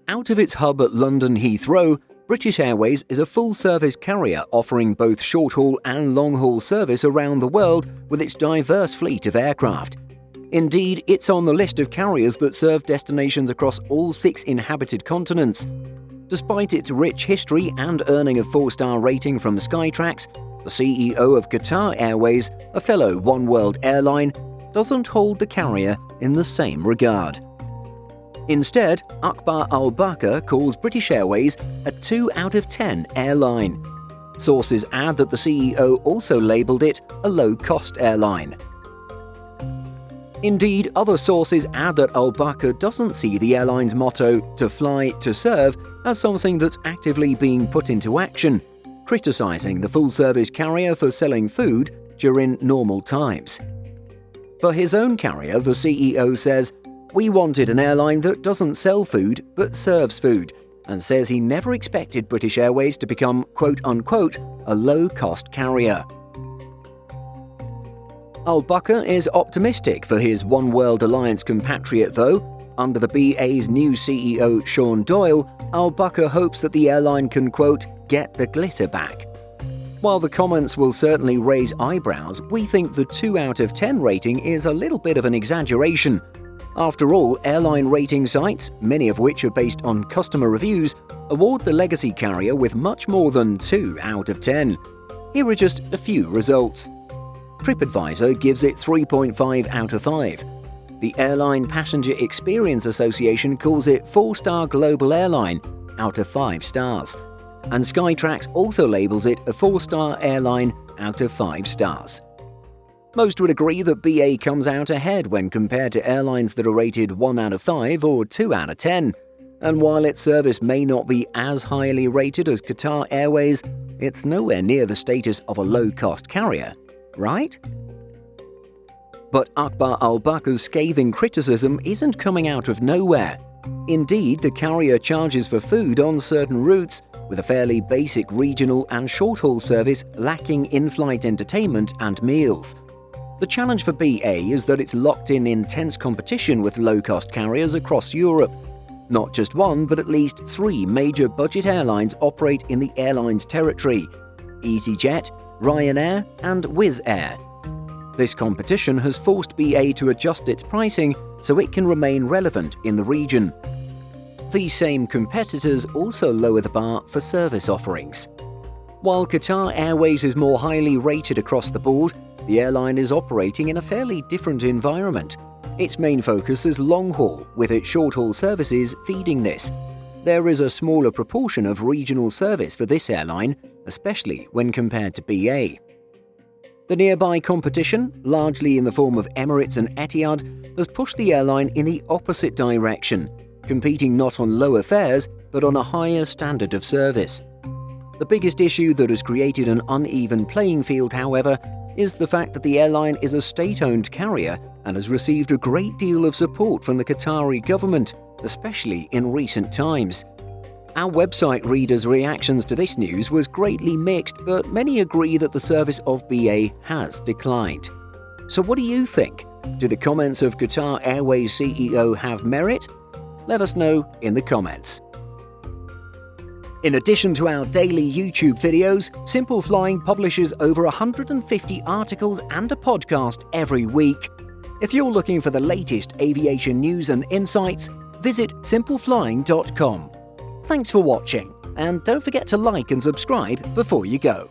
Out of its hub at London Heathrow, British Airways is a full-service carrier offering both short-haul and long-haul service around the world with its diverse fleet of aircraft. Indeed, it's on the list of carriers that serve destinations across all 6 inhabited continents. Despite its rich history and earning a 4-star rating from Skytrax, the CEO of Qatar Airways, a fellow One World airline, doesn't hold the carrier in the same regard. Instead, Akbar Al-Bakr calls British Airways a 2 out of 10 airline. Sources add that the CEO also labelled it a low-cost airline. Indeed, other sources add that Al-Bakr doesn't see the airline's motto, "to fly, to serve," as something that's actively being put into action, criticising the full-service carrier for selling food during normal times. For his own carrier, the CEO says, "We wanted an airline that doesn't sell food but serves food," and says he never expected British Airways to become quote-unquote a low-cost carrier. Al-Bakr is optimistic for his One World Alliance compatriot though. Under the BA's new CEO Sean Doyle, Al-Bakr hopes that the airline can quote, "get the glitter back." While the comments will certainly raise eyebrows, we think the 2 out of 10 rating is a little bit of an exaggeration. After all, airline rating sites, many of which are based on customer reviews, award the legacy carrier with much more than 2 out of 10. Here are just a few results. TripAdvisor gives it 3.5 out of 5. The Airline Passenger Experience Association calls it 4-star global airline out of 5 stars. And Skytrax also labels it a 4-star airline out of 5 stars. Most would agree that BA comes out ahead when compared to airlines that are rated 1 out of 5 or 2 out of 10. And while its service may not be as highly rated as Qatar Airways, it's nowhere near the status of a low-cost carrier, right? But Akbar Al-Bakr's scathing criticism isn't coming out of nowhere. Indeed, the carrier charges for food on certain routes, with a fairly basic regional and short-haul service lacking in-flight entertainment and meals. The challenge for BA is that it's locked in intense competition with low-cost carriers across Europe. Not just one, but at least 3 major budget airlines operate in the airline's territory: EasyJet, Ryanair, and Wizz Air. This competition has forced BA to adjust its pricing so it can remain relevant in the region. These same competitors also lower the bar for service offerings. While Qatar Airways is more highly rated across the board, the airline is operating in a fairly different environment. Its main focus is long-haul, with its short-haul services feeding this. There is a smaller proportion of regional service for this airline, especially when compared to BA. The nearby competition, largely in the form of Emirates and Etihad, has pushed the airline in the opposite direction, competing not on lower fares, but on a higher standard of service. The biggest issue that has created an uneven playing field, however, is the fact that the airline is a state-owned carrier and has received a great deal of support from the Qatari government, especially in recent times. Our website readers' reactions to this news was greatly mixed, but many agree that the service of BA has declined. So what do you think? Do the comments of Qatar Airways CEO have merit? Let us know in the comments. In addition to our daily YouTube videos, Simple Flying publishes over 150 articles and a podcast every week. If you're looking for the latest aviation news and insights, visit simpleflying.com. Thanks for watching, and don't forget to like and subscribe before you go.